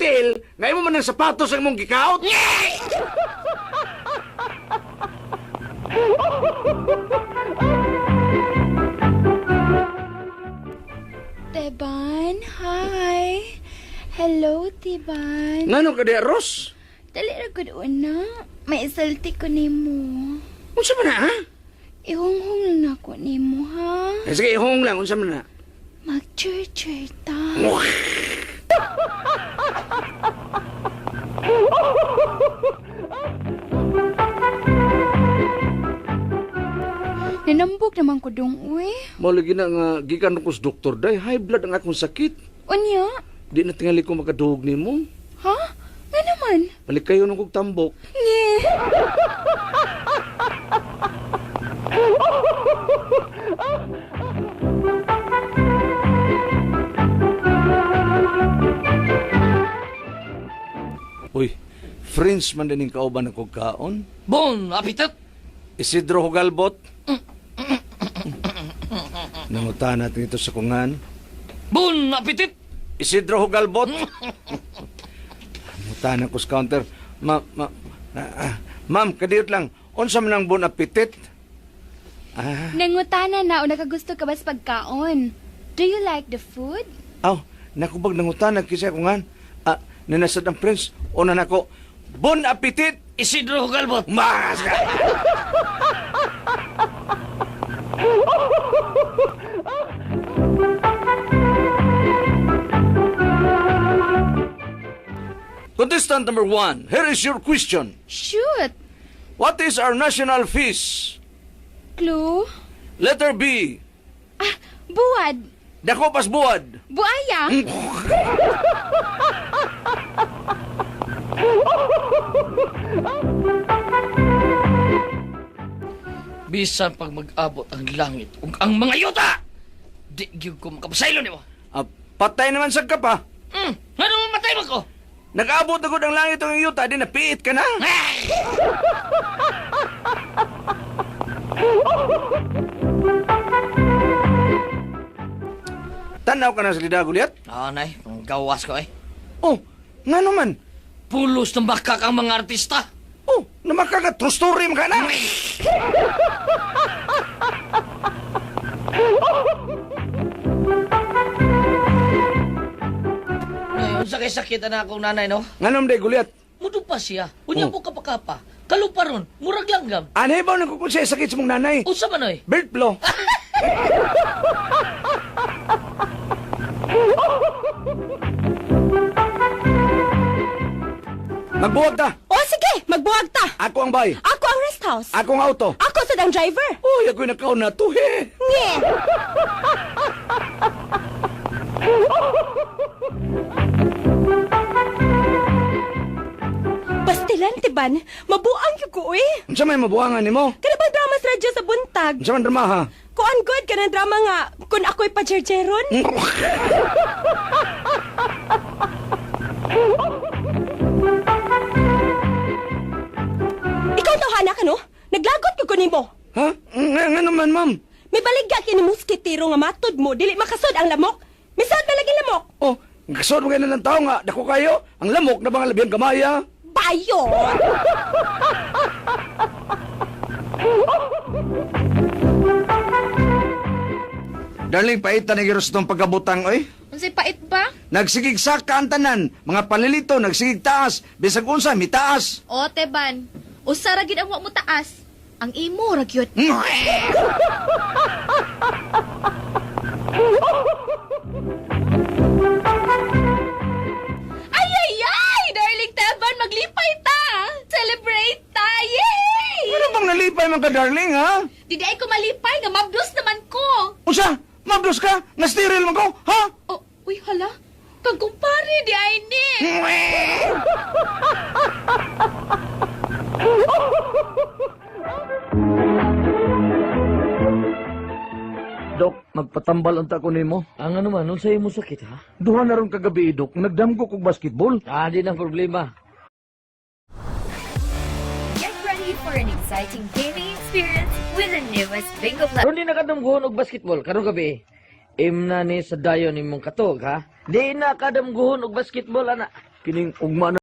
hotel, ngayon mo man ng sapatos ang mong gikaot. Teban, hi. Hello, Teban. Ngano ka di, Ros? Dali ra gud una. May isulti ko nimo. Unsa man na, ha? Ihonghong lang ako nimo, ha? Sige, ihong lang, unsa man na. Mag-chur-chur ta. Nanambog naman ko dong, uy. Malagi na nga, gikan ko sa doktor, day, high blood ang akong sakit. Unya? Di na tingali ko makaduhog ni mo. Ha? Nga naman? Balik kayo ng kong tambok. Nye. Uy, friends man din yung kauban ako kaon. Bon, apitat! Isidro Hugalbot. Nanguta natin ito sa kungan. Bon, apitit! Isidro Hugalbot. Nanguta ko sa counter. Ma'am, kadiyot lang. Unsa man ang bon appetit? Nangutana na o nakagusto ka ba sa pagkaon? Do you like the food? Aw, nakubag nanguta nagkisa kungan. Nanasad ang friends. Una nako. Bon appetit! Isidro Galbot! Mas! Contestant number 1, here is your question. Shoot! What is our national fish? Clue? Letter B, Buwad. dako pas buwad. Buaya. Bisan pag mag-abot ang langit ug ang mga yuta! Di gyud ko makapasaylo nimo. Patay naman sa ka pa. Ano matay mo ko? Nag-abot ako ng langit ang yuta, di napiit ka na. Tanaw ka na sa lidagulyat? Nay, ang gawas ko Oh, nga naman. Pulos ng bakak ang mga artista. Oh, namakagat true story mo ka na. Ngayon, sakit-sakit na akong nanay, no? Nga naman day gulyat. Mudo pa siya. Unya Oh. po kapakapa. Kalupa ron. Murag langgam. Anay ba nagkukunsay sakit sa mong nanay? Usa man, oy. Bird flu. Magbuwag ta. O sige, magbuwag ta. Ako ang bay. Ako ang rest house. Ako ang auto. Ako sa dang driver. Uy, ako'y nakaon na to, he. Nye. Pastilan, tiban. Mabuang yung ko, eh. Unsa may mabuhangan nimo? Kana ba drama sa radyo sa buntag? Unsa man drama, ha? Kuan good ka ng drama nga kung ako'y pajerjeron? Ikaw tawhana ka, no? Naglagot ko nimo. Ha? Nga naman, ma'am. May baligya kini muskitero nga matod mo, dili makasod ang lamok. Misad ba lagi lamok? Oh, kasod mo kayo ng tao nga. Dako kayo. Ang lamok na bang labiyang kamaya. Bayo! Darling, paitan ni Giros itong pagkabutang, oy. Unsay pait ba? Nagsigig saka ang tanan. Mga palilito, nagsigig taas. Bisag unsa, mitaas. O, Teban. Usa ra gid ang wa mo taas. Ang imo ra gyud. Ay, ay, ay! Darling Teban, maglipay ta! Celebrate ta! Yay! Ano bang nalipay man ka, darling, ha? Di ay ko malipay nga mabdos naman ko. Unsa? Mablos ka? Na-sterile man ko, ha? Oh, uy, hala. Kang kumpare di ay ni. Dok, magpatambal ang tako nimo. Ang ano man, nung sa'yo mo sakit, ha? Duha na ron kagabi, Dok. Nagdamgo kog basketball. Di na problema. Get ready for an exciting gaming experience with the newest Bingo Plus. Pero di na kadamguhon og basketball, karong gabi. Im na ni sa dayon imong katog, ha? Di na kadamguhon og basketball, ana. kining ugma